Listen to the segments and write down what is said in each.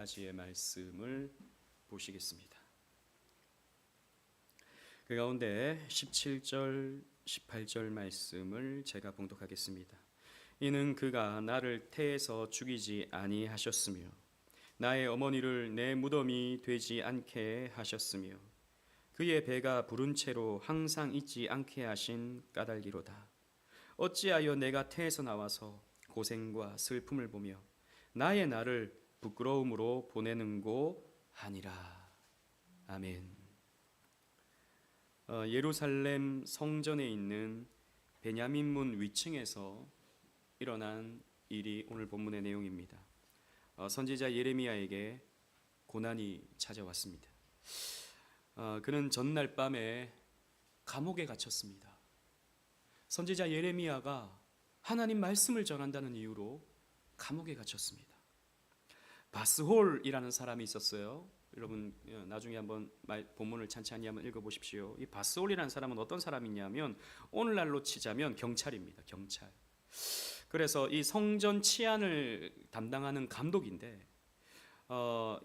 가지의 말씀을 보시겠습니다. 그 가운데 17절, 18절 말씀을 제가 봉독하겠습니다. 이는 그가 나를 태에서 죽이지 아니하셨으며 나의 어머니를 내 무덤이 되지 않게 하셨으며 그의 배가 부른 채로 항상 잊지 않게 하신 까닭이로다. 어찌하여 내가 태에서 나와서 고생과 슬픔을 보며 나의 날을 부끄러움으로 보내는고 하니라. 아멘. 예루살렘 성전에 있는 베냐민문 위층에서 일어난 일이 오늘 본문의 내용입니다. 선지자 예레미야에게 고난이 찾아왔습니다. 그는 전날 밤에 감옥에 갇혔습니다. 선지자 예레미야가 하나님 말씀을 전한다는 이유로 감옥에 갇혔습니다. 바스홀이라는 사람이 있었어요. 여러분 나중에 한번 본문을 찬찬히 한번 읽어보십시오. 이 바스홀이라는 사람은 어떤 사람이냐면 오늘날로 치자면 경찰입니다. 경찰. 그래서 이 성전 치안을 담당하는 감독인데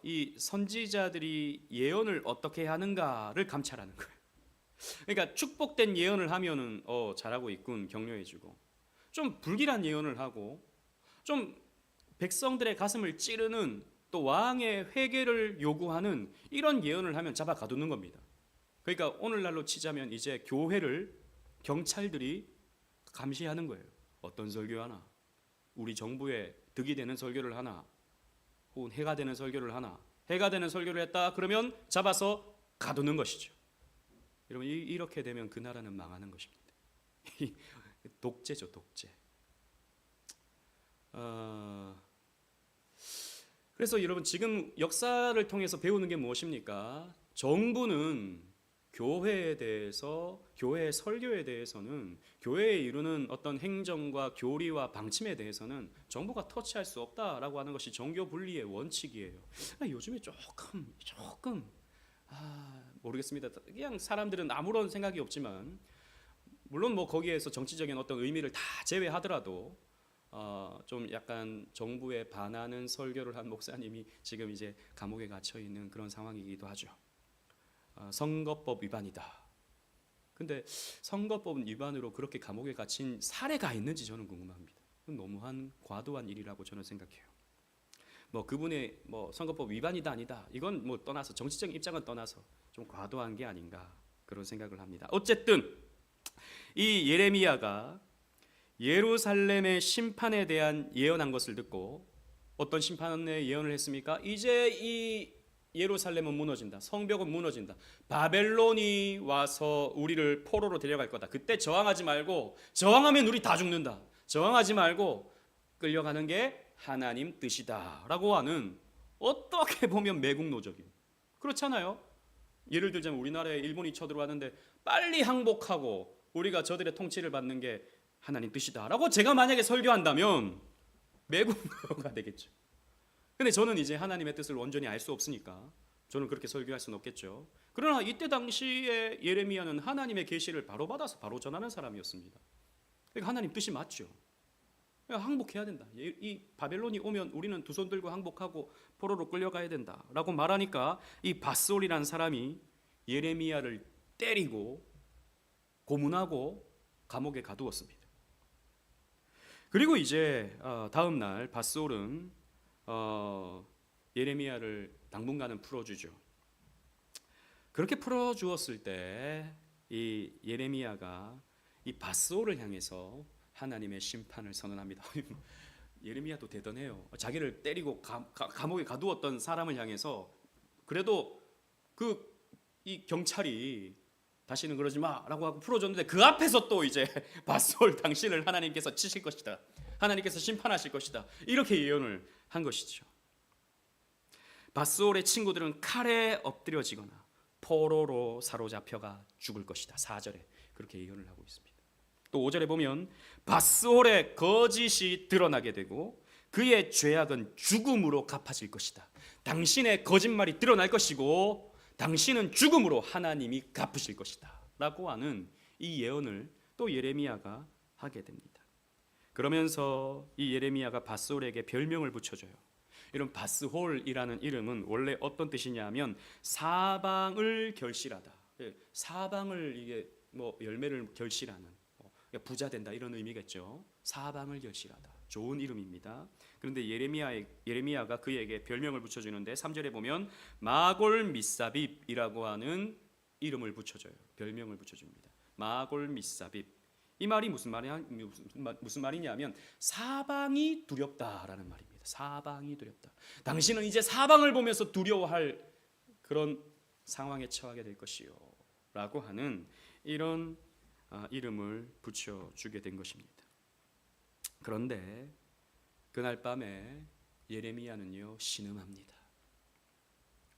이 선지자들이 예언을 어떻게 하는가를 감찰하는 거예요. 그러니까 축복된 예언을 하면은 잘하고 있군 격려해주고, 좀 불길한 예언을 하고 좀 백성들의 가슴을 찌르는 또 왕의 회개를 요구하는 이런 예언을 하면 잡아 가두는 겁니다. 그러니까 오늘날로 치자면 이제 교회를 경찰들이 감시하는 거예요. 어떤 설교하나, 우리 정부에 득이 되는 설교를 하나, 혹은 해가 되는 설교를 하나. 해가 되는 설교를 했다 그러면 잡아서 가두는 것이죠. 여러분 이렇게 되면 그 나라는 망하는 것입니다. 독재죠, 독재. 그래서 여러분 지금 역사를 통해서 배우는 게 무엇입니까? 정부는 교회에 대해서, 교회의 설교에 대해서는, 교회에 이루는 어떤 행정과 교리와 방침에 대해서는 정부가 터치할 수 없다라고 하는 것이 종교 분리의 원칙이에요. 요즘에 조금 모르겠습니다. 그냥 사람들은 아무런 생각이 없지만, 물론 뭐 거기에서 정치적인 어떤 의미를 다 제외하더라도 좀 약간 정부에 반하는 설교를 한 목사님이 지금 이제 감옥에 갇혀 있는 그런 상황이기도 하죠. 선거법 위반이다. 근데 선거법 위반으로 그렇게 감옥에 갇힌 사례가 있는지 저는 궁금합니다. 너무한 과도한 일이라고 저는 생각해요. 뭐 그분의 뭐 선거법 위반이다 아니다 이건 뭐 떠나서, 정치적인 입장은 떠나서 좀 과도한 게 아닌가 그런 생각을 합니다. 어쨌든 이 예레미야가 예루살렘의 심판에 대한 예언한 것을 듣고, 어떤 심판의 예언을 했습니까? 이제 이 예루살렘은 무너진다. 성벽은 무너진다. 바벨론이 와서 우리를 포로로 데려갈 거다. 그때 저항하지 말고, 저항하면 우리 다 죽는다. 저항하지 말고 끌려가는 게 하나님 뜻이다 라고 하는, 어떻게 보면 매국노적인, 그렇잖아요. 예를 들자면 우리나라에 일본이 쳐들어왔는데 빨리 항복하고 우리가 저들의 통치를 받는 게 하나님 뜻이다 라고 제가 만약에 설교한다면 매국노가 되겠죠. 근데 저는 이제 하나님의 뜻을 온전히 알 수 없으니까 저는 그렇게 설교할 수는 없겠죠. 그러나 이때 당시에 예레미야는 하나님의 계시를 바로 받아서 바로 전하는 사람이었습니다. 그러니까 하나님 뜻이 맞죠. 항복해야 된다. 이 바벨론이 오면 우리는 두 손 들고 항복하고 포로로 끌려가야 된다 라고 말하니까 이 바스올이라는 사람이 예레미야를 때리고 고문하고 감옥에 가두었습니다. 그리고 이제 다음 날 바스올은 예레미야를 당분간은 풀어주죠. 그렇게 풀어주었을 때 이 예레미야가 이 바스올을 향해서 하나님의 심판을 선언합니다. 예레미야도 대단해요. 자기를 때리고 감옥에 가두었던 사람을 향해서 그래도 이 경찰이 다시는 그러지 마라고 하고 풀어줬는데, 그 앞에서 또 이제 바스올 당신을 하나님께서 치실 것이다, 하나님께서 심판하실 것이다, 이렇게 예언을 한 것이죠. 바스올의 친구들은 칼에 엎드려지거나 포로로 사로잡혀가 죽을 것이다, 4절에 그렇게 예언을 하고 있습니다. 또 5절에 보면 바스올의 거짓이 드러나게 되고 그의 죄악은 죽음으로 갚아질 것이다. 당신의 거짓말이 드러날 것이고 당신은 죽음으로 하나님이 갚으실 것이다 라고 하는 이 예언을 또 예레미야가 하게 됩니다. 그러면서 이 예레미야가 바스올에게 별명을 붙여줘요. 이런 바스홀이라는 이름은 원래 어떤 뜻이냐면 사방을 결실하다. 사방을 이게 뭐 열매를 결실하는 부자 된다 이런 의미겠죠. 사방을 결실하다. 좋은 이름입니다. 그런데 예레미야가 그에게 별명을 붙여주는데 3절에 보면 마골 미사빕이라고 하는 이름을 붙여줘요. 별명을 붙여줍니다. 마골 미사빕. 이 말이 무슨 말이냐면 사방이 두렵다라는 말입니다. 사방이 두렵다. 당신은 이제 사방을 보면서 두려워할 그런 상황에 처하게 될 것이요 라고 하는 이런 이름을 붙여주게 된 것입니다. 그런데 그날 밤에 예레미야는요 신음합니다.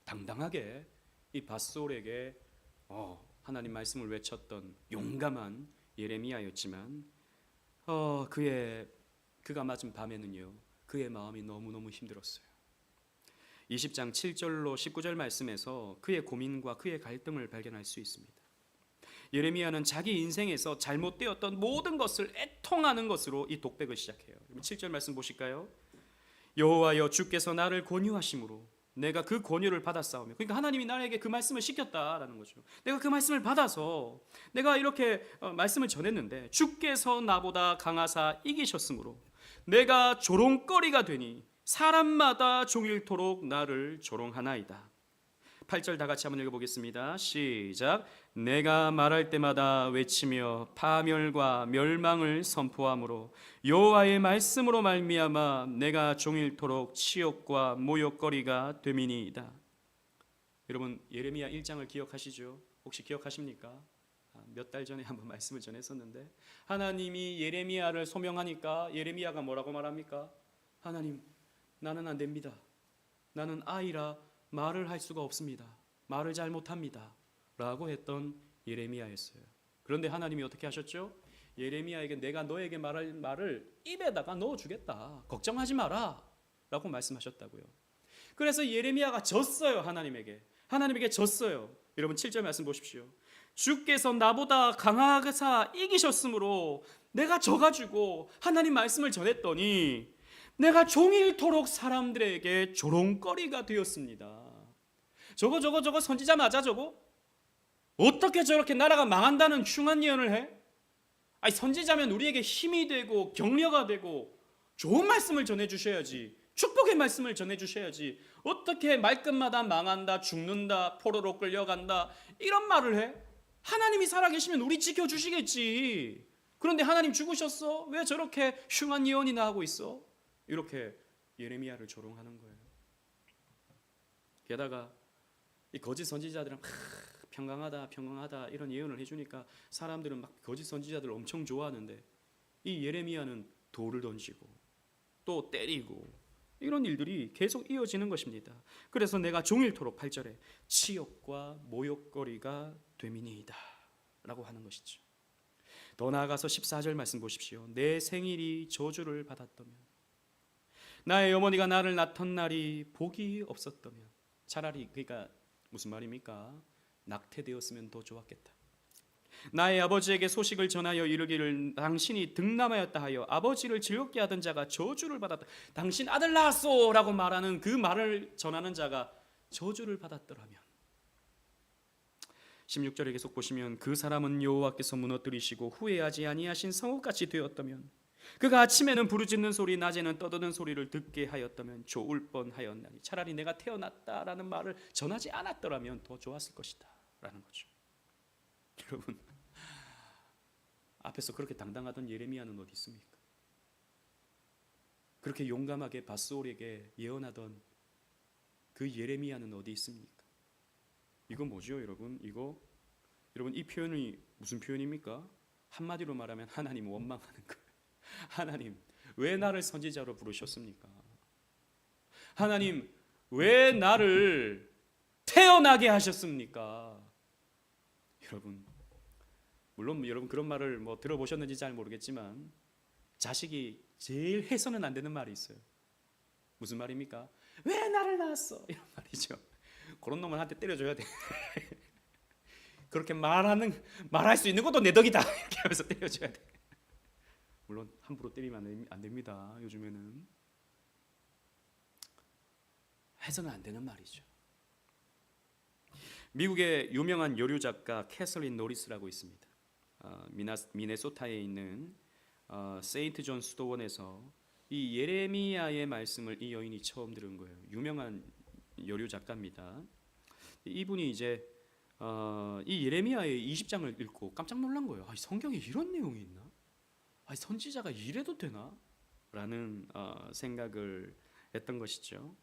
당당하게 이 밧솔에게 하나님 말씀을 외쳤던 용감한 예레미야였지만 그가 맞은 밤에는요 그의 마음이 너무너무 힘들었어요. 20장 7절로 19절 말씀에서 그의 고민과 그의 갈등을 발견할 수 있습니다. 예레미야는 자기 인생에서 잘못되었던 모든 것을 애통하는 것으로 이 독백을 시작해요. 7절 말씀 보실까요? 여호와여 주께서 나를 권유하심으로 내가 그 권유를 받았사오며, 그러니까 하나님이 나에게 그 말씀을 시켰다라는 거죠. 내가 그 말씀을 받아서 내가 이렇게 말씀을 전했는데 주께서 나보다 강하사 이기셨으므로 내가 조롱거리가 되니 사람마다 종일토록 나를 조롱하나이다. 8절 다 같이 한번 읽어보겠습니다. 시작. 내가 말할 때마다 외치며 파멸과 멸망을 선포하므로 여호와의 말씀으로 말미암아 내가 종일토록 치욕과 모욕거리가 됨이니이다. 여러분 예레미야 1장을 기억하시죠? 혹시 기억하십니까? 몇 달 전에 한번 말씀을 전했었는데 하나님이 예레미야를 소명하니까 예레미야가 뭐라고 말합니까? 하나님 나는 안 됩니다. 나는 아이라 말을 할 수가 없습니다. 말을 잘 못합니다. 라고 했던 예레미야였어요. 그런데 하나님이 어떻게 하셨죠? 예레미야에게 내가 너에게 말할 말을 입에다가 넣어주겠다. 걱정하지 마라. 라고 말씀하셨다고요. 그래서 예레미야가 졌어요. 하나님에게 졌어요. 여러분 7절 말씀 보십시오. 주께서 나보다 강하사 이기셨으므로 내가 져가지고 하나님 말씀을 전했더니 내가 종일토록 사람들에게 조롱거리가 되었습니다. 저거 선지자 맞아 저거? 어떻게 저렇게 나라가 망한다는 흉한 예언을 해? 아니 선지자면 우리에게 힘이 되고 격려가 되고 좋은 말씀을 전해주셔야지, 축복의 말씀을 전해주셔야지 어떻게 말끝마다 망한다, 죽는다, 포로로 끌려간다 이런 말을 해? 하나님이 살아계시면 우리 지켜주시겠지. 그런데 하나님 죽으셨어? 왜 저렇게 흉한 예언이나 하고 있어? 이렇게 예레미야를 조롱하는 거예요. 게다가 이 거짓 선지자들은 평강하다 이런 예언을 해주니까 사람들은 막 거짓 선지자들을 엄청 좋아하는데 이 예레미야는 돌을 던지고 또 때리고 이런 일들이 계속 이어지는 것입니다. 그래서 내가 종일토록 8절에 치욕과 모욕거리가 됨이니이다 라고 하는 것이죠. 더 나아가서 14절 말씀 보십시오. 내 생일이 저주를 받았다면, 나의 어머니가 나를 낳던 날이 복이 없었다면, 차라리 그러니까 무슨 말입니까? 낙태되었으면 더 좋았겠다. 나의 아버지에게 소식을 전하여 이르기를 당신이 득남하였다 하여 아버지를 즐겁게 하던 자가 저주를 받았다. 당신 아들 낳았소 라고 말하는 그 말을 전하는 자가 저주를 받았더라면. 16절에 계속 보시면 그 사람은 여호와께서 무너뜨리시고 후회하지 아니하신 성읍같이 되었다면, 그가 아침에는 부르짖는 소리 낮에는 떠드는 소리를 듣게 하였다면 좋을 뻔하였나니, 차라리 내가 태어났다라는 말을 전하지 않았더라면 더 좋았을 것이다 라는 거죠. 여러분 앞에서 그렇게 당당하던 예레미야는 어디 있습니까? 그렇게 용감하게 밧솔에게 예언하던 그 예레미야는 어디 있습니까? 이건 뭐죠 여러분? 여러분 이 표현이 무슨 표현입니까? 한마디로 말하면 하나님 원망하는 거예요. 하나님 왜 나를 선지자로 부르셨습니까? 하나님 왜 나를 태어나게 하셨습니까? 여러분 물론 여러분 그런 말을 뭐 들어보셨는지 잘 모르겠지만 자식이 제일 해서는 안 되는 말이 있어요. 무슨 말입니까? 왜 나를 낳았어? 이런 말이죠. 그런 놈은 한테 때려줘야 돼. 그렇게 말할 수 있는 것도 내 덕이다 이렇게 하면서 때려줘야 돼. 물론 함부로 때리면 안 됩니다. 요즘에는 해서는 안 되는 말이죠. 미국의 유명한 요류 작가 캐서린 노리스라고 있습니다. 미네소타에 있는 세인트 존 수도원에서 이 예레미야의 말씀을 이 여인이 처음 들은 거예요. 유명한 요류 작가입니다. 이분이 이제 이 예레미야의 20장을 읽고 깜짝 놀란 거예요. 성경에 이런 내용이 있나? 선지자가 이래도 되나? 라는 생각을 했던 것이죠.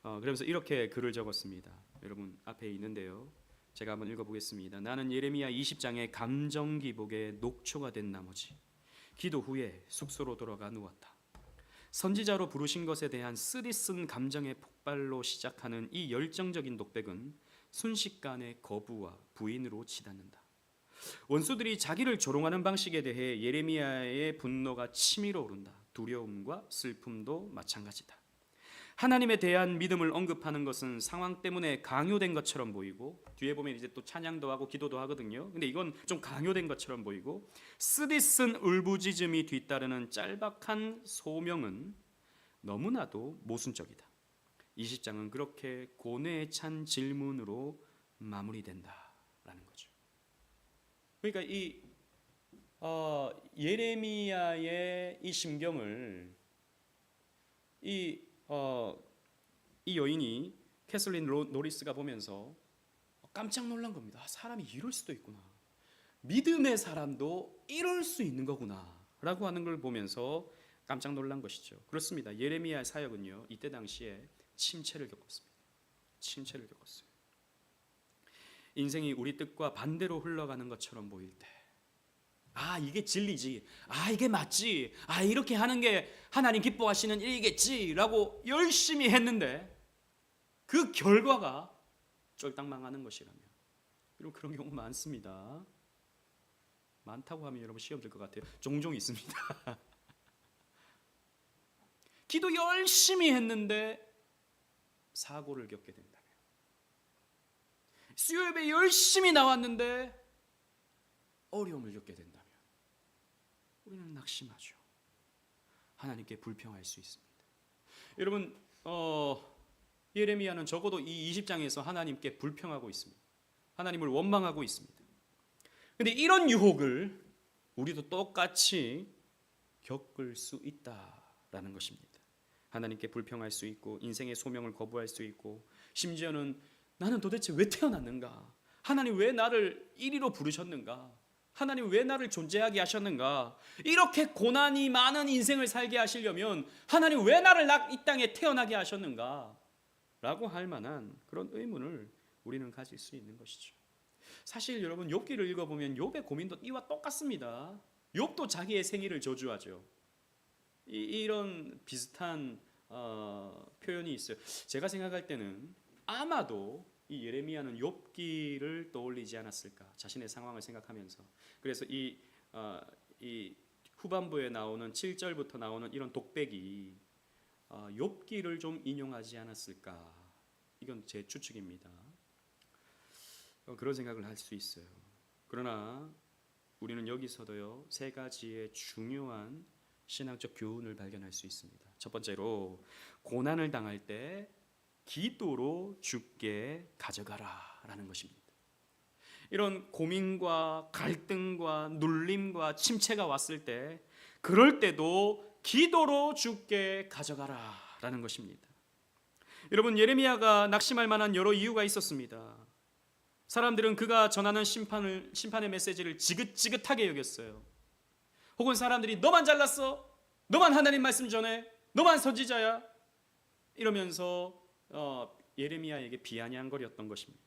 그러면서 이렇게 글을 적었습니다. 여러분 앞에 있는데요. 제가 한번 읽어보겠습니다. 나는 예레미야 20장의 감정 기복에 녹초가 된 나머지 기도 후에 숙소로 돌아가 누웠다. 선지자로 부르신 것에 대한 쓰디쓴 감정의 폭발로 시작하는 이 열정적인 독백은 순식간에 거부와 부인으로 치닫는다. 원수들이 자기를 조롱하는 방식에 대해 예레미야의 분노가 치밀어 오른다. 두려움과 슬픔도 마찬가지다. 하나님에 대한 믿음을 언급하는 것은 상황 때문에 강요된 것처럼 보이고, 뒤에 보면 이제 또 찬양도 하고 기도도 하거든요. 근데 이건 좀 강요된 것처럼 보이고, 쓰디쓴 울부짖음이 뒤따르는 짤박한 소명은 너무나도 모순적이다. 20장은 그렇게 고뇌에 찬 질문으로 마무리된다라는 거죠. 그러니까 이 예레미야의 이 심경을 이 여인이 캐슬린 노리스가 보면서 깜짝 놀란 겁니다. 사람이 이럴 수도 있구나. 믿음의 사람도 이럴 수 있는 거구나 라고 하는 걸 보면서 깜짝 놀란 것이죠. 그렇습니다. 예레미야 사역은요, 이때 당시에 침체를 겪었습니다. 침체를 겪었어요. 인생이 우리 뜻과 반대로 흘러가는 것처럼 보일 때, 이게 진리지, 이게 맞지, 이렇게 하는 게 하나님 기뻐하시는 일이겠지 라고 열심히 했는데 그 결과가 쫄딱 망하는 것이라면, 여러분 그런 경우 많습니다. 많다고 하면 여러분 시험 들 것 같아요. 종종 있습니다. 기도 열심히 했는데 사고를 겪게 된다면, 수요예배 열심히 나왔는데 어려움을 겪게 된다면 우리는 낙심하죠. 하나님께 불평할 수 있습니다. 여러분 예레미야는 적어도 이 20장에서 하나님께 불평하고 있습니다. 하나님을 원망하고 있습니다. 그런데 이런 유혹을 우리도 똑같이 겪을 수 있다라는 것입니다. 하나님께 불평할 수 있고, 인생의 소명을 거부할 수 있고, 심지어는 나는 도대체 왜 태어났는가? 하나님 왜 나를 이리로 부르셨는가? 하나님 왜 나를 존재하게 하셨는가? 이렇게 고난이 많은 인생을 살게 하시려면 하나님 왜 나를 이 땅에 태어나게 하셨는가? 라고 할 만한 그런 의문을 우리는 가질 수 있는 것이죠. 사실 여러분 욥기를 읽어보면 욥의 고민도 이와 똑같습니다. 욥도 자기의 생일을 저주하죠. 이런 비슷한 표현이 있어요. 제가 생각할 때는 아마도 이 예레미야는 욥기를 떠올리지 않았을까, 자신의 상황을 생각하면서. 그래서 이 후반부에 나오는 7절부터 나오는 이런 독백이 욥기를 좀 인용하지 않았을까, 이건 제 추측입니다. 그런 생각을 할 수 있어요. 그러나 우리는 여기서도요, 세 가지의 중요한 신앙적 교훈을 발견할 수 있습니다. 첫 번째로, 고난을 당할 때 기도로 주께 가져가라 라는 것입니다. 이런 고민과 갈등과 눌림과 침체가 왔을 때, 그럴 때도 기도로 주께 가져가라 라는 것입니다. 여러분, 예레미야가 낙심할 만한 여러 이유가 있었습니다. 사람들은 그가 전하는 심판의 메시지를 지긋지긋하게 여겼어요. 혹은 사람들이 너만 잘났어, 너만 하나님 말씀 전해, 너만 선지자야, 이러면서 예레미야에게 비아냥거렸던 것입니다.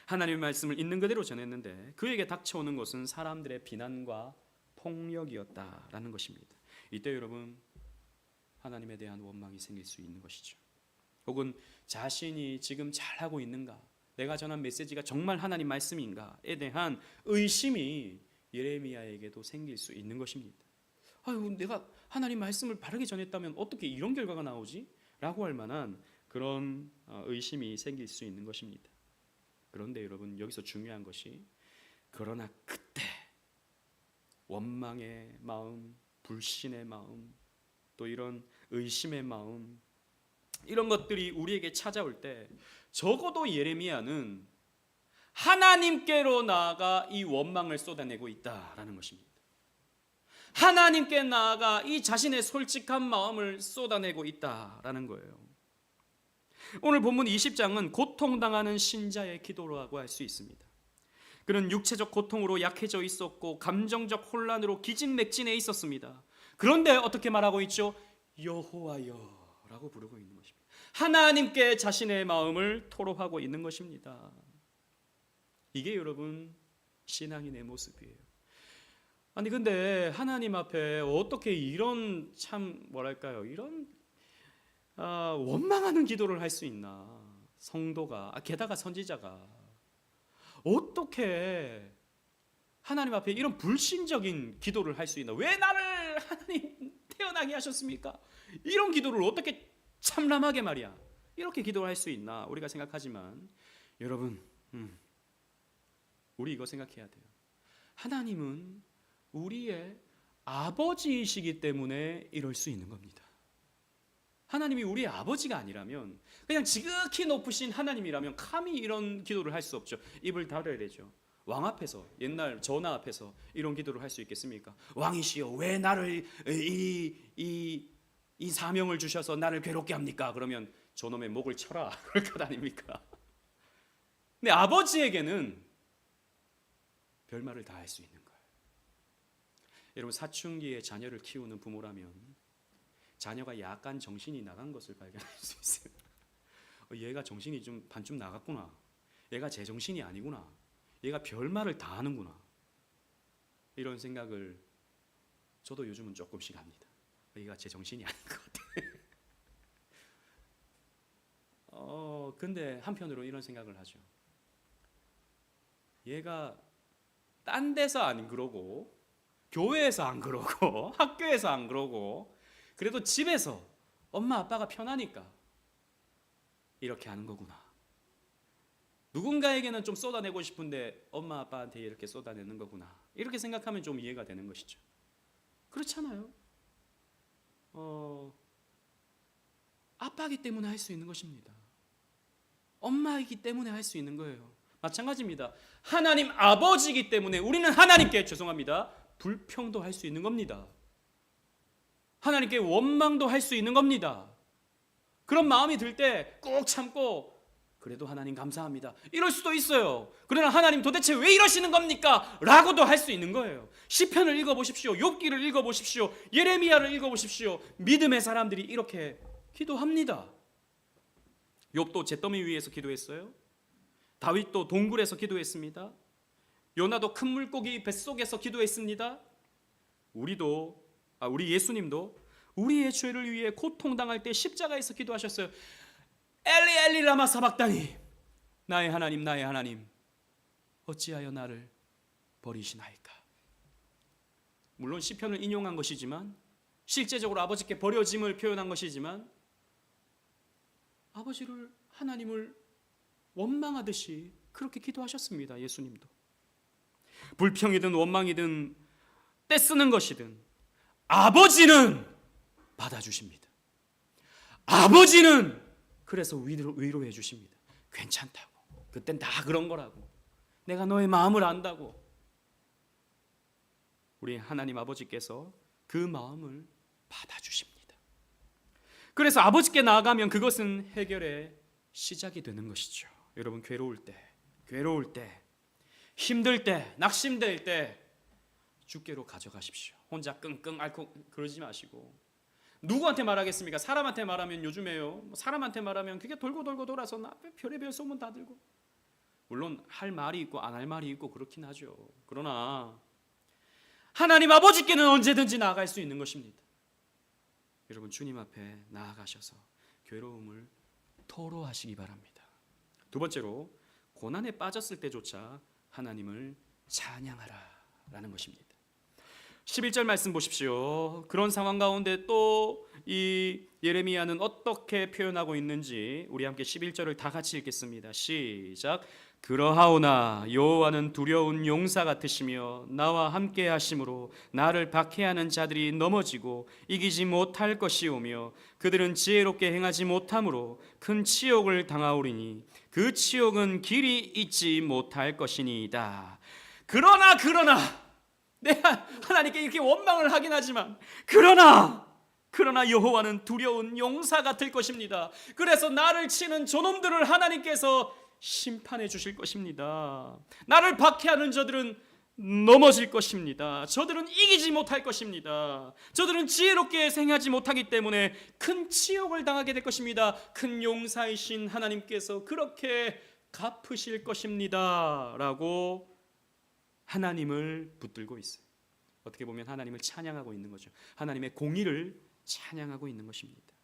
하나님의 말씀을 있는 그대로 전했는데 그에게 닥쳐오는 것은 사람들의 비난과 폭력이었다라는 것입니다. 이때 여러분, 하나님에 대한 원망이 생길 수 있는 것이죠. 혹은 자신이 지금 잘하고 있는가, 내가 전한 메시지가 정말 하나님 말씀인가에 대한 의심이 예레미야에게도 생길 수 있는 것입니다. 내가 하나님 말씀을 바르게 전했다면 어떻게 이런 결과가 나오지? 라고 할 만한 그런 의심이 생길 수 있는 것입니다. 그런데 여러분, 여기서 중요한 것이, 그러나 그때 원망의 마음, 불신의 마음, 또 이런 의심의 마음, 이런 것들이 우리에게 찾아올 때 적어도 예레미야는 하나님께로 나아가 이 원망을 쏟아내고 있다라는 것입니다. 하나님께 나아가 이 자신의 솔직한 마음을 쏟아내고 있다라는 거예요. 오늘 본문 20장은 고통당하는 신자의 기도라고 할 수 있습니다. 그는 육체적 고통으로 약해져 있었고 감정적 혼란으로 기진맥진해 있었습니다. 그런데 어떻게 말하고 있죠? 여호와여 라고 부르고 있는 것입니다. 하나님께 자신의 마음을 토로하고 있는 것입니다. 이게 여러분 신앙인의 모습이에요. 아니 근데 하나님 앞에 어떻게 이런 참 뭐랄까요? 이런 원망하는 기도를 할 수 있나? 성도가 게다가 선지자가 어떻게 하나님 앞에 이런 불신적인 기도를 할 수 있나? 왜 나를 하나님 태어나게 하셨습니까? 이런 기도를 어떻게 참람하게 말이야 이렇게 기도를 할 수 있나? 우리가 생각하지만 여러분 우리 이거 생각해야 돼요. 하나님은 우리의 아버지이시기 때문에 이럴 수 있는 겁니다. 하나님이 우리의 아버지가 아니라면 그냥 지극히 높으신 하나님이라면 감히 이런 기도를 할 수 없죠. 입을 닫아야 되죠. 왕 앞에서 옛날 전하 앞에서 이런 기도를 할 수 있겠습니까? 왕이시여 왜 나를 이 사명을 주셔서 나를 괴롭게 합니까? 그러면 저놈의 목을 쳐라 그럴 것 아닙니까? 근데 아버지에게는 별말을 다 할 수 있는 거예요. 여러분 사춘기에 자녀를 키우는 부모라면 자녀가 약간 정신이 나간 것을 발견할 수 있어요. 얘가 정신이 좀 반쯤 나갔구나. 얘가 제정신이 아니구나. 얘가 별말을 다 하는구나. 이런 생각을 저도 요즘은 조금씩 합니다. 얘가 제정신이 아닌 것 같아. 근데 한편으로 이런 생각을 하죠. 얘가 딴 데서 안 그러고 교회에서 안 그러고 학교에서 안 그러고 그래도 집에서 엄마 아빠가 편하니까 이렇게 하는 거구나. 누군가에게는 좀 쏟아내고 싶은데 엄마 아빠한테 이렇게 쏟아내는 거구나. 이렇게 생각하면 좀 이해가 되는 것이죠. 그렇잖아요. 아빠이기 때문에 할 수 있는 것입니다. 엄마이기 때문에 할 수 있는 거예요. 마찬가지입니다. 하나님 아버지이기 때문에 우리는 하나님께 죄송합니다. 불평도 할 수 있는 겁니다. 하나님께 원망도 할 수 있는 겁니다. 그런 마음이 들 때 꾹 참고 그래도 하나님 감사합니다 이럴 수도 있어요. 그러나 하나님 도대체 왜 이러시는 겁니까? 라고도 할 수 있는 거예요. 시편을 읽어보십시오. 욥기를 읽어보십시오. 예레미야를 읽어보십시오. 믿음의 사람들이 이렇게 기도합니다. 욥도 잿더미 위에서 기도했어요. 다윗도 동굴에서 기도했습니다. 요나도 큰 물고기 뱃속에서 기도했습니다. 우리 예수님도 우리의 죄를 위해 고통당할 때 십자가에서 기도하셨어요. 엘리 엘리 라마 사박다니 나의 하나님 어찌하여 나를 버리시나이까. 물론 시편을 인용한 것이지만 실제적으로 아버지께 버려짐을 표현한 것이지만 아버지를 하나님을 원망하듯이 그렇게 기도하셨습니다. 예수님도 불평이든 원망이든 떼쓰는 것이든 아버지는 받아주십니다. 아버지는 그래서 위로해 주십니다. 괜찮다고. 그땐 다 그런 거라고. 내가 너의 마음을 안다고. 우리 하나님 아버지께서 그 마음을 받아주십니다. 그래서 아버지께 나아가면 그것은 해결의 시작이 되는 것이죠. 여러분 괴로울 때, 힘들 때, 낙심될 때 주께로 가져가십시오. 혼자 끙끙 앓고 그러지 마시고. 누구한테 말하겠습니까? 사람한테 말하면 요즘에요. 사람한테 말하면 그게 돌고 돌아서 나 별의별 소문 다 들고. 물론 할 말이 있고 안 할 말이 있고 그렇긴 하죠. 그러나 하나님 아버지께는 언제든지 나아갈 수 있는 것입니다. 여러분 주님 앞에 나아가셔서 괴로움을 토로하시기 바랍니다. 두 번째로 고난에 빠졌을 때조차 하나님을 찬양하라 라는 것입니다. 11절 말씀 보십시오. 그런 상황 가운데 또 이 예레미야는 어떻게 표현하고 있는지 우리 함께 11절을 다 같이 읽겠습니다. 시작. 그러하오나 여호와는 두려운 용사 같으시며 나와 함께 하심으로 나를 박해하는 자들이 넘어지고 이기지 못할 것이오며 그들은 지혜롭게 행하지 못함으로 큰 치욕을 당하오리니 그 치욕은 길이 잊지 못할 것이니이다. 그러나 내가 하나님께 이렇게 원망을 하긴 하지만 그러나 여호와는 두려운 용사 같을 것입니다. 그래서 나를 치는 저놈들을 하나님께서 심판해 주실 것입니다. 나를 박해하는 저들은 넘어질 것입니다. 저들은 이기지 못할 것입니다. 저들은 지혜롭게 행하지 못하기 때문에 큰 치욕을 당하게 될 것입니다. 큰 용사이신 하나님께서 그렇게 갚으실 것입니다 라고 하나님을 붙들고 있어요. 어떻게 보면 하나님을 찬양하고 있는 거죠. 하나님의 공의를 찬양하고 있는 것입니다.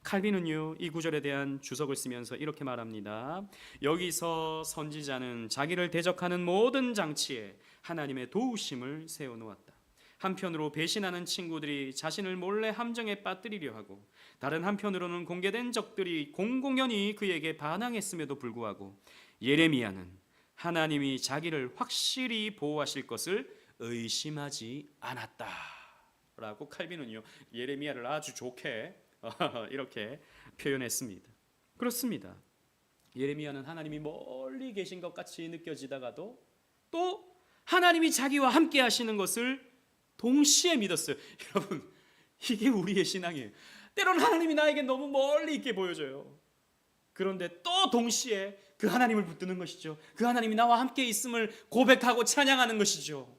칼빈은요 이 구절에 대한 주석을 쓰면서 이렇게 말합니다. 여기서 선지자는 자기를 대적하는 모든 장치에 하나님의 도우심을 세워놓았다. 한편으로 배신하는 친구들이 자신을 몰래 함정에 빠뜨리려 하고 다른 한편으로는 공개된 적들이 공공연히 그에게 반항했음에도 불구하고 예레미야는 하나님이 자기를 확실히 보호하실 것을 의심하지 않았다 라고 칼빈은요 예레미야를 아주 좋게 이렇게 표현했습니다. 그렇습니다. 예레미야는 하나님이 멀리 계신 것 같이 느껴지다가도 또 하나님이 자기와 함께 하시는 것을 동시에 믿었어요. 여러분 이게 우리의 신앙이에요. 때로는 하나님이 나에게 너무 멀리 있게 보여져요. 그런데 또 동시에 그 하나님을 붙드는 것이죠. 그 하나님이 나와 함께 있음을 고백하고 찬양하는 것이죠.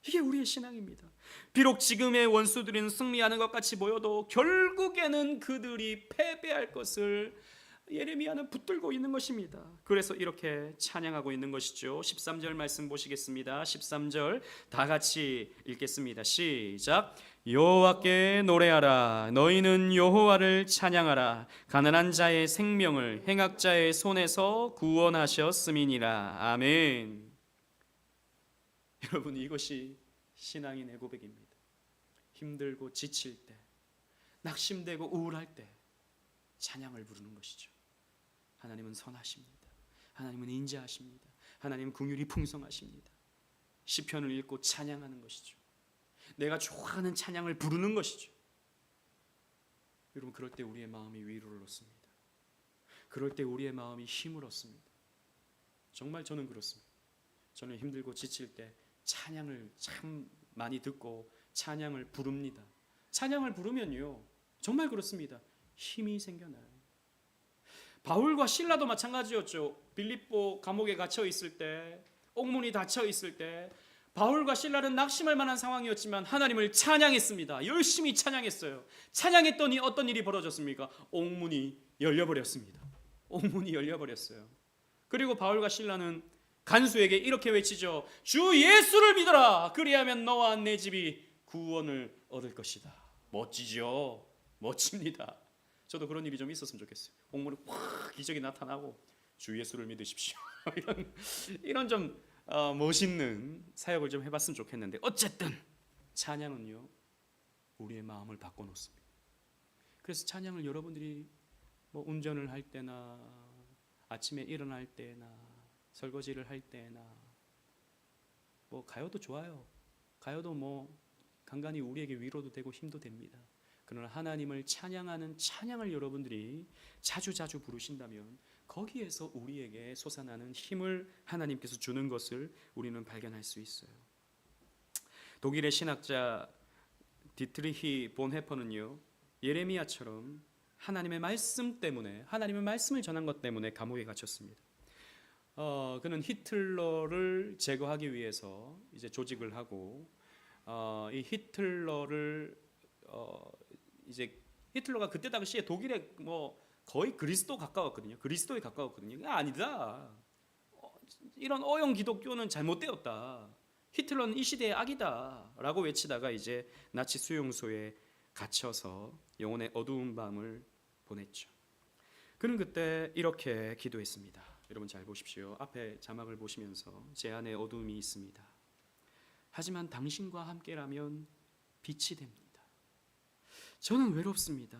이게 우리의 신앙입니다. 비록 지금의 원수들은 승리하는 것 같이 보여도 결국에는 그들이 패배할 것을 예레미야는 붙들고 있는 것입니다. 그래서 이렇게 찬양하고 있는 것이죠. 13절 말씀 보시겠습니다. 13절 다 같이 읽겠습니다. 시작. 여호와께 노래하라. 너희는 여호와를 찬양하라. 가난한 자의 생명을 행악자의 손에서 구원하셨음이니라. 아멘. 여러분 이것이 신앙인의 고백입니다. 힘들고 지칠 때, 낙심되고 우울할 때 찬양을 부르는 것이죠. 하나님은 선하십니다. 하나님은 인자하십니다. 하나님은 긍휼이 풍성하십니다. 시편을 읽고 찬양하는 것이죠. 내가 좋아하는 찬양을 부르는 것이죠. 여러분 그럴 때 우리의 마음이 위로를 얻습니다. 그럴 때 우리의 마음이 힘을 얻습니다. 정말 저는 그렇습니다. 저는 힘들고 지칠 때 찬양을 참 많이 듣고 찬양을 부릅니다. 찬양을 부르면요 정말 그렇습니다. 힘이 생겨나요. 바울과 실라도 마찬가지였죠. 빌립보 감옥에 갇혀 있을 때, 옥문이 닫혀 있을 때 바울과 실라는 낙심할 만한 상황이었지만 하나님을 찬양했습니다. 열심히 찬양했어요. 찬양했더니 어떤 일이 벌어졌습니까? 옥문이 열려버렸습니다. 옥문이 열려버렸어요. 그리고 바울과 실라는 간수에게 이렇게 외치죠. 주 예수를 믿어라. 그리하면 너와 내 집이 구원을 얻을 것이다. 멋지죠? 멋집니다. 저도 그런 일이 좀 있었으면 좋겠어요. 옥문에 확 기적이 나타나고 주 예수를 믿으십시오. 이런 좀 멋있는 사역을 좀 해봤으면 좋겠는데 어쨌든 찬양은요 우리의 마음을 바꿔놓습니다. 그래서 찬양을 여러분들이 뭐 운전을 할 때나 아침에 일어날 때나 설거지를 할 때나 뭐 가요도 좋아요. 가요도 뭐 간간히 우리에게 위로도 되고 힘도 됩니다. 그러나 하나님을 찬양하는 찬양을 여러분들이 자주 부르신다면 거기에서 우리에게 솟아나는 힘을 하나님께서 주는 것을 우리는 발견할 수 있어요. 독일의 신학자 디트리히 본헤퍼는요 예레미야처럼 하나님의 말씀 때문에 하나님의 말씀을 전한 것 때문에 감옥에 갇혔습니다. 그는 히틀러를 제거하기 위해서 이제 조직을 하고 이 히틀러를 이제 히틀러가 그때 당시에 독일에 뭐 거의 그리스도에 가까웠거든요. 아니다. 이런 어용 기독교는 잘못되었다. 히틀러는 이 시대의 악이다라고 외치다가 이제 나치 수용소에 갇혀서 영혼의 어두운 밤을 보냈죠. 그는 그때 이렇게 기도했습니다. 여러분 잘 보십시오. 앞에 자막을 보시면서 제 안에 어두움이 있습니다. 하지만 당신과 함께라면 빛이 됩니다. 저는 외롭습니다.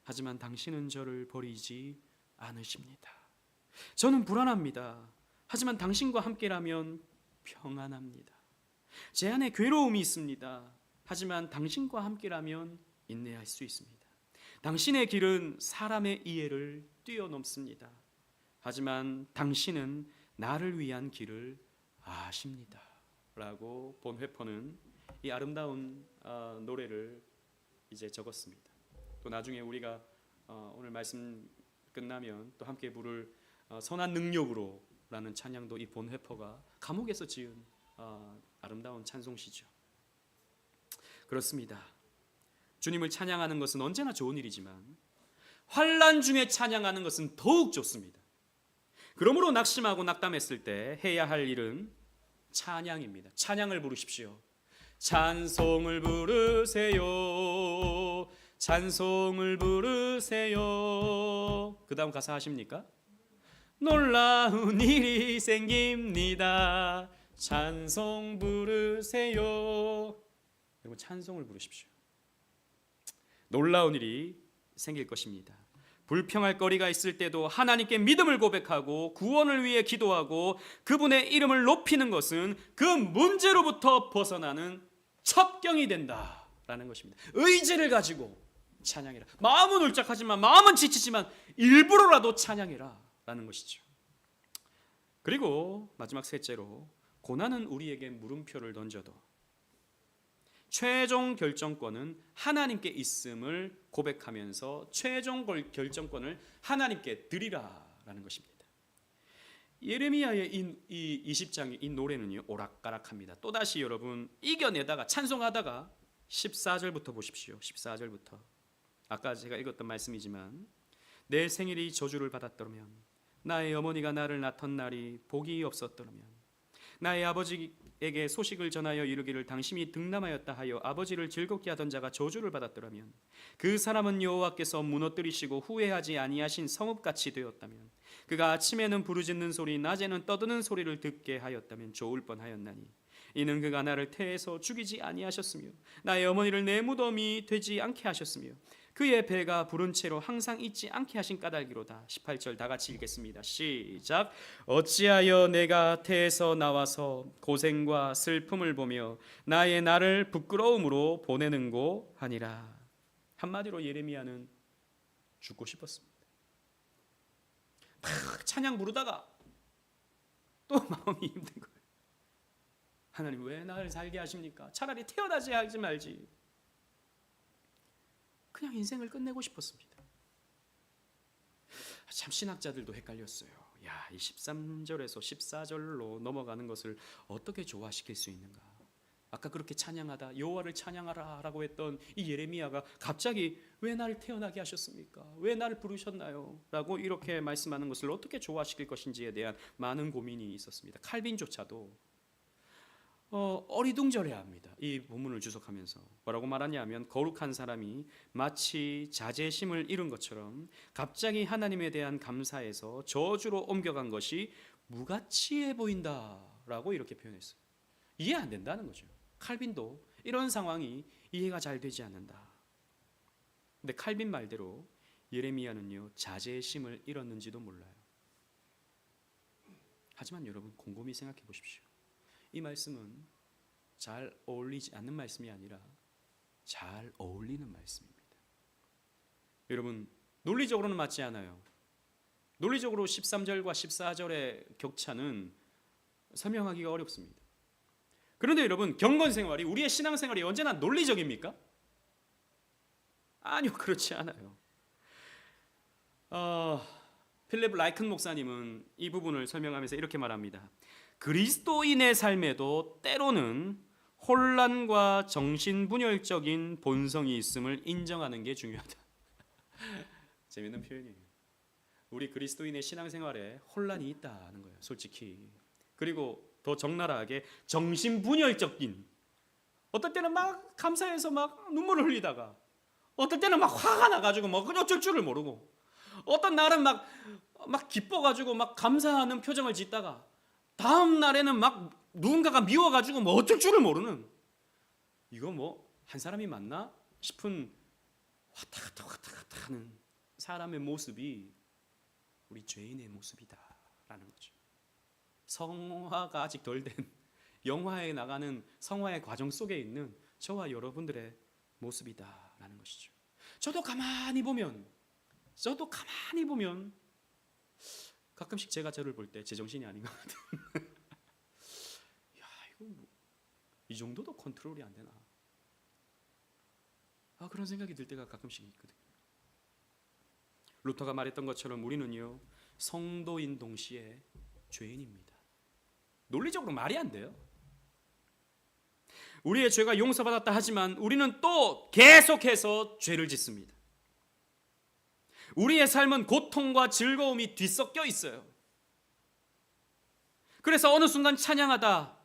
하지만 당신은 저를 버리지 않으십니다. 저는 불안합니다. 하지만 당신과 함께라면 평안합니다. 제 안에 괴로움이 있습니다. 하지만 당신과 함께라면 인내할 수 있습니다. 당신의 길은 사람의 이해를 뛰어넘습니다. 하지만 당신은 나를 위한 길을 아십니다. 라고 본회퍼는 이 아름다운 노래를 이제 적었습니다. 또 나중에 우리가 오늘 말씀 끝나면 또 함께 부를 선한 능력으로 라는 찬양도 이 본회퍼가 감옥에서 지은 아름다운 찬송시죠. 그렇습니다. 주님을 찬양하는 것은 언제나 좋은 일이지만 환난 중에 찬양하는 것은 더욱 좋습니다. 그러므로 낙심하고 낙담했을 때 해야 할 일은 찬양입니다. 찬양을 부르십시오. 찬송을 부르세요. 찬송을 부르세요. 그 다음 가사 하십니까? 놀라운 일이 생깁니다. 찬송 부르세요. 그리고 찬송을 부르십시오. 놀라운 일이 생길 것입니다. 불평할 거리가 있을 때도 하나님께 믿음을 고백하고 구원을 위해 기도하고 그분의 이름을 높이는 것은 그 문제로부터 벗어나는 첩경이 된다라는 것입니다. 의지를 가지고 찬양해라. 마음은 울적하지만 마음은 지치지만 일부러라도 찬양해라 라는 것이죠. 그리고 마지막 셋째로 고난은 우리에게 물음표를 던져도 최종 결정권은 하나님께 있음을 고백하면서 최종 결정권을 하나님께 드리라라는 것입니다. 예레미야의 이 20장의 이 노래는요 오락가락합니다. 또다시 여러분 이겨내다가 찬송하다가 14절부터 보십시오. 14절부터 아까 제가 읽었던 말씀이지만 내 생일이 저주를 받았더라면 나의 어머니가 나를 낳던 날이 복이 없었더라면 나의 아버지에게 소식을 전하여 이르기를 당신이 득남하였다 하여 아버지를 즐겁게 하던 자가 저주를 받았더라면 그 사람은 여호와께서 무너뜨리시고 후회하지 아니하신 성읍같이 되었다면 그가 아침에는 부르짖는 소리 낮에는 떠드는 소리를 듣게 하였다면 좋을 뻔하였나니 이는 그가 나를 태에서 죽이지 아니하셨으며 나의 어머니를 내 무덤이 되지 않게 하셨으며 그의 배가 부른 채로 항상 잊지 않게 하신 까닭이로다. 18절 다 같이 읽겠습니다. 시작. 어찌하여 내가 태에서 나와서 고생과 슬픔을 보며 나의 나를 부끄러움으로 보내는고 하니라. 한마디로 예레미야는 죽고 싶었습니다. 막 찬양 부르다가 또 마음이 힘든 거예요. 하나님 왜 나를 살게 하십니까? 차라리 태어나지 하지 말지. 그냥 인생을 끝내고 싶었습니다. 참 신학자들도 헷갈렸어요. 야, 이 13절에서 14절로 넘어가는 것을 어떻게 조화시킬 수 있는가? 아까 그렇게 찬양하다 여호와를 찬양하라 라고 했던 이 예레미야가 갑자기 왜 나를 태어나게 하셨습니까? 왜 나를 부르셨나요? 라고 이렇게 말씀하는 것을 어떻게 조화시킬 것인지에 대한 많은 고민이 있었습니다. 칼빈조차도 어리둥절해합니다. 이 본문을 주석하면서 뭐라고 말하냐면 거룩한 사람이 마치 자제심을 잃은 것처럼 갑자기 하나님에 대한 감사에서 저주로 옮겨간 것이 무가치해 보인다라고 이렇게 표현했어요. 이해 안 된다는 거죠. 칼빈도 이런 상황이 이해가 잘 되지 않는다. 근데 칼빈 말대로 예레미야는요 자제심을 잃었는지도 몰라요. 하지만 여러분 곰곰이 생각해 보십시오. 이 말씀은 잘 어울리지 않는 말씀이 아니라 잘 어울리는 말씀입니다. 여러분 논리적으로는 맞지 않아요. 논리적으로 13절과 14절의 격차는 설명하기가 어렵습니다. 그런데 여러분 경건생활이 우리의 신앙생활이 언제나 논리적입니까? 아니요, 그렇지 않아요. 필립 라이큰 목사님은 이 부분을 설명하면서 이렇게 말합니다. 그리스도인의 삶에도 때로는 혼란과 정신분열적인 본성이 있음을 인정하는 게 중요하다. 재밌는 표현이에요. 우리 그리스도인의 신앙생활에 혼란이 있다는 거예요, 솔직히. 그리고 더 적나라하게 정신분열적인, 어떨 때는 막 감사해서 막 눈물을 흘리다가 어떨 때는 막 화가 나가지고 뭐 어쩔 줄을 모르고 어떤 날은 막 기뻐가지고 막 감사하는 표정을 짓다가 다음 날에는 막 누군가가 미워가지고 뭐 어쩔 줄을 모르는, 이거 뭐 한 사람이 맞나 싶은 왔다 갔다 하는 사람의 모습이 우리 죄인의 모습이다라는 거죠. 성화가 아직 덜 된 영화에 나가는 성화의 과정 속에 있는 저와 여러분들의 모습이다라는 것이죠. 저도 가만히 보면 가끔씩 제가 저를 볼 때 제정신이 아닌 것 같은 야, 이거 뭐, 이 정도도 컨트롤이 안 되나? 그런 생각이 들 때가 가끔씩 있거든요. 루터가 말했던 것처럼 우리는요, 성도인 동시에 죄인입니다. 논리적으로 말이 안 돼요. 우리의 죄가 용서받았다 하지만 우리는 또 계속해서 죄를 짓습니다. 우리의 삶은 고통과 즐거움이 뒤섞여 있어요. 그래서 어느 순간 찬양하다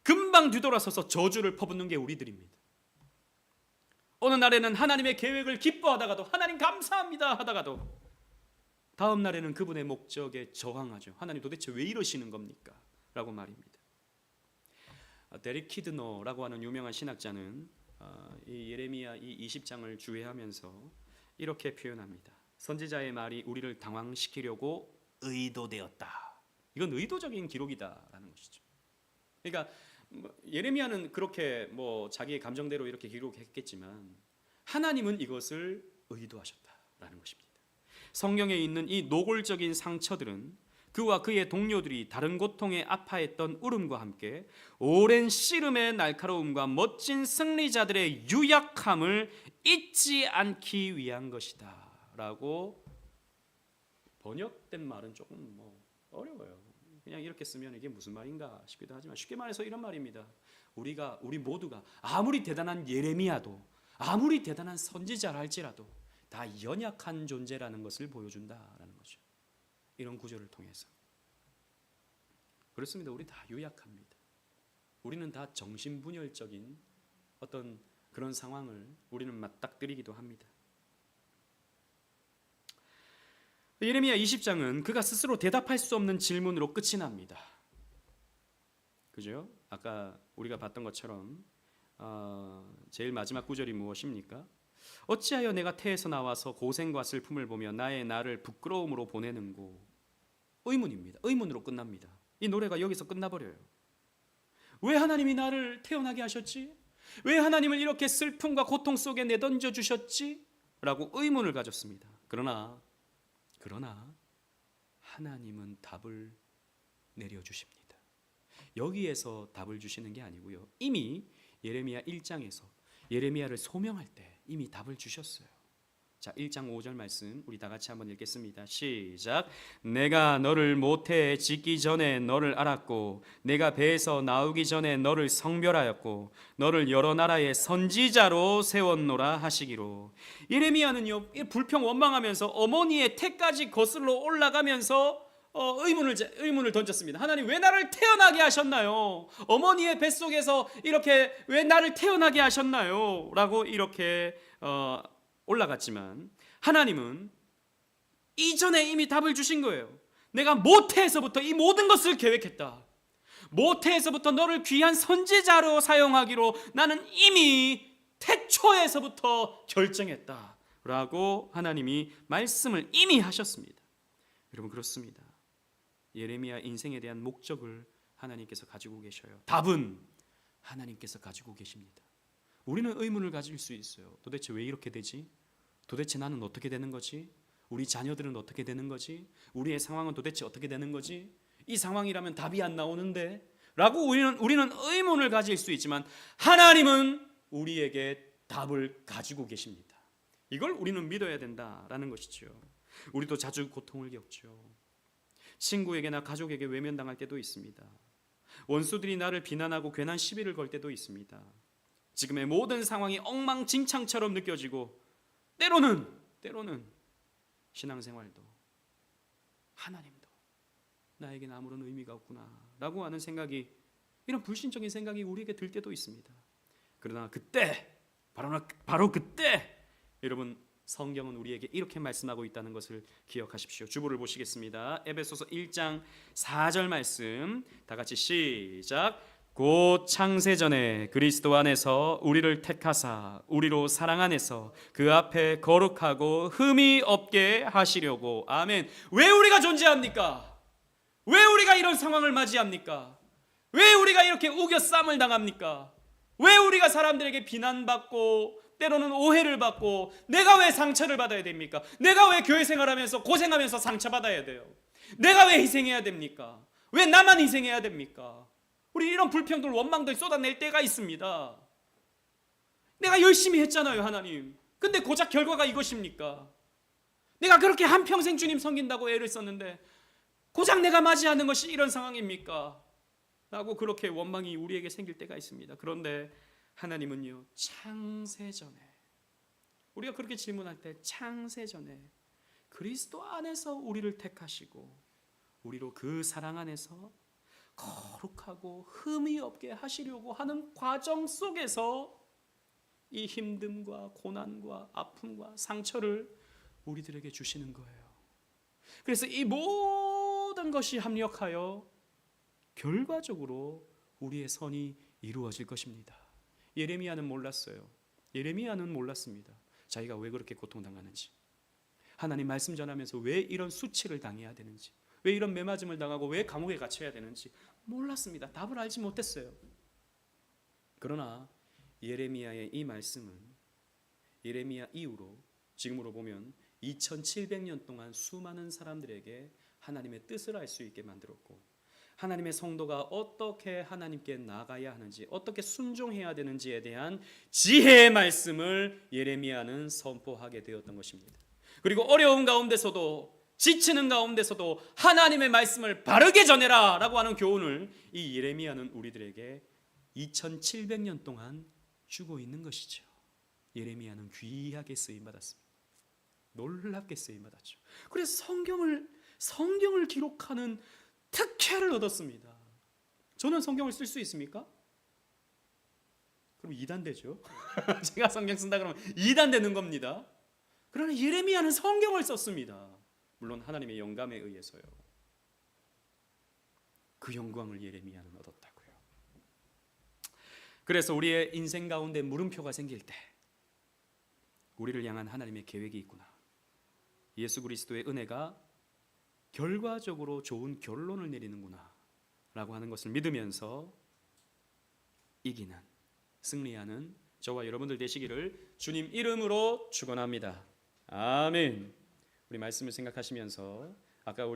금방 뒤돌아서서 저주를 퍼붓는 게 우리들입니다. 어느 날에는 하나님의 계획을 기뻐하다가도 하나님 감사합니다 하다가도 다음 날에는 그분의 목적에 저항하죠. 하나님 도대체 왜 이러시는 겁니까? 라고 말입니다. 데릭 키드너라고 하는 유명한 신학자는 이 예레미야 이 20장을 주의하면서 이렇게 표현합니다. 선지자의 말이 우리를 당황시키려고 의도되었다. 이건 의도적인 기록이다라는 것이죠. 그러니까 예레미야는 그렇게 뭐 자기의 감정대로 이렇게 기록했겠지만 하나님은 이것을 의도하셨다라는 것입니다. 성경에 있는 이 노골적인 상처들은 그와 그의 동료들이 다른 고통에 아파했던 울음과 함께 오랜 씨름의 날카로움과 멋진 승리자들의 유약함을 잊지 않기 위한 것이다 라고 번역된 말은 조금 뭐 어려워요. 그냥 이렇게 쓰면 이게 무슨 말인가 싶기도 하지만 쉽게 말해서 이런 말입니다. 우리 모두가 아무리 대단한 예레미야도 아무리 대단한 선지자라 할지라도 다 연약한 존재라는 것을 보여준다라는 거죠. 이런 구절을 통해서. 그렇습니다. 우리 다 유약합니다. 우리는 다 정신분열적인 어떤 그런 상황을 우리는 맞닥뜨리기도 합니다. 예레미야 20장은 그가 스스로 대답할 수 없는 질문으로 끝이 납니다. 그죠? 아까 우리가 봤던 것처럼 제일 마지막 구절이 무엇입니까? 어찌하여 내가 태에서 나와서 고생과 슬픔을 보며 나의 나를 부끄러움으로 보내는고? 의문입니다. 의문으로 끝납니다. 이 노래가 여기서 끝나버려요. 왜 하나님이 나를 태어나게 하셨지? 왜 하나님을 이렇게 슬픔과 고통 속에 내던져 주셨지? 라고 의문을 가졌습니다. 그러나 하나님은 답을 내려주십니다. 여기에서 답을 주시는 게 아니고요. 이미 예레미야 1장에서 예레미야를 소명할 때 이미 답을 주셨어요. 자, 1장 5절 말씀 우리 다 같이 한번 읽겠습니다. 시작. 내가 너를 모태에 짓기 전에 너를 알았고 내가 배에서 나오기 전에 너를 성별하였고 너를 여러 나라의 선지자로 세웠노라 하시기로. 예레미야는요 불평 원망하면서 어머니의 태까지 거슬러 올라가면서 의문을 던졌습니다. 하나님 왜 나를 태어나게 하셨나요? 어머니의 뱃속에서 이렇게 왜 나를 태어나게 하셨나요? 라고 이렇게 올라갔지만 하나님은 이전에 이미 답을 주신 거예요. 내가 모태에서부터 이 모든 것을 계획했다. 모태에서부터 너를 귀한 선지자로 사용하기로 나는 이미 태초에서부터 결정했다 라고 하나님이 말씀을 이미 하셨습니다. 여러분 그렇습니다. 예레미야 인생에 대한 목적을 하나님께서 가지고 계셔요. 답은 하나님께서 가지고 계십니다. 우리는 의문을 가질 수 있어요. 도대체 왜 이렇게 되지? 도대체 나는 어떻게 되는 거지? 우리 자녀들은 어떻게 되는 거지? 우리의 상황은 도대체 어떻게 되는 거지? 이 상황이라면 답이 안 나오는데? 라고 우리는 의문을 가질 수 있지만 하나님은 우리에게 답을 가지고 계십니다. 이걸 우리는 믿어야 된다라는 것이죠. 우리도 자주 고통을 겪죠. 친구에게나 가족에게 외면당할 때도 있습니다. 원수들이 나를 비난하고 괜한 시비를 걸 때도 있습니다. 지금의 모든 상황이 엉망진창처럼 느껴지고 때로는 신앙생활도 하나님도 나에게는 아무런 의미가 없구나 라고 하는 생각이, 이런 불신적인 생각이 우리에게 들 때도 있습니다. 그러나 그때 바로 그때 여러분 성경은 우리에게 이렇게 말씀하고 있다는 것을 기억하십시오. 주보를 보시겠습니다. 에베소서 1장 4절 말씀 다 같이 시작. 곧 창세전에 그리스도 안에서 우리를 택하사 우리로 사랑 안에서 그 앞에 거룩하고 흠이 없게 하시려고. 아멘. 왜 우리가 존재합니까? 왜 우리가 이런 상황을 맞이합니까? 왜 우리가 이렇게 우겨쌈을 당합니까? 왜 우리가 사람들에게 비난받고 때로는 오해를 받고 내가 왜 상처를 받아야 됩니까? 내가 왜 교회 생활하면서 고생하면서 상처받아야 돼요? 내가 왜 희생해야 됩니까? 왜 나만 희생해야 됩니까? 우리 이런 불평들 원망들 쏟아낼 때가 있습니다. 내가 열심히 했잖아요, 하나님. 근데 고작 결과가 이것입니까? 내가 그렇게 한평생 주님 섬긴다고 애를 썼는데 고작 내가 맞이하는 것이 이런 상황입니까? 라고 그렇게 원망이 우리에게 생길 때가 있습니다. 그런데 하나님은요, 창세전에, 우리가 그렇게 질문할 때 창세전에 그리스도 안에서 우리를 택하시고 우리로 그 사랑 안에서 거룩하고 흠이 없게 하시려고 하는 과정 속에서 이 힘듦과 고난과 아픔과 상처를 우리들에게 주시는 거예요. 그래서 이 모든 것이 합력하여 결과적으로 우리의 선이 이루어질 것입니다. 예레미야는 몰랐어요. 예레미야는 몰랐습니다. 자기가 왜 그렇게 고통당하는지, 하나님 말씀 전하면서 왜 이런 수치를 당해야 되는지, 왜 이런 매맞음을 당하고 왜 감옥에 갇혀야 되는지 몰랐습니다. 답을 알지 못했어요. 그러나 예레미야의 이 말씀은 예레미야 이후로 지금으로 보면 2700년 동안 수많은 사람들에게 하나님의 뜻을 알 수 있게 만들었고, 하나님의 성도가 어떻게 하나님께 나아가야 하는지, 어떻게 순종해야 되는지에 대한 지혜의 말씀을 예레미야는 선포하게 되었던 것입니다. 그리고 어려운 가운데서도, 지치는 가운데서도 하나님의 말씀을 바르게 전해라 라고 하는 교훈을 이 예레미야는 우리들에게 2700년 동안 주고 있는 것이죠. 예레미야는 귀하게 쓰임받았습니다. 놀랍게 쓰임받았죠. 그래서 성경을 기록하는 특혜를 얻었습니다. 저는 성경을 쓸 수 있습니까? 그럼 이단되죠. 제가 성경 쓴다 그러면 이단되는 겁니다. 그러나 예레미야는 성경을 썼습니다. 물론 하나님의 영감에 의해서요. 그 영광을 예레미야는 얻었다고요. 그래서 우리의 인생 가운데 물음표가 생길 때 우리를 향한 하나님의 계획이 있구나, 예수 그리스도의 은혜가 결과적으로 좋은 결론을 내리는구나 라고 하는 것을 믿으면서 이기는, 승리하는 저와 여러분들 되시기를 주님 이름으로 축원합니다. 아멘. 우리 말씀을 생각하시면서 아까 우리가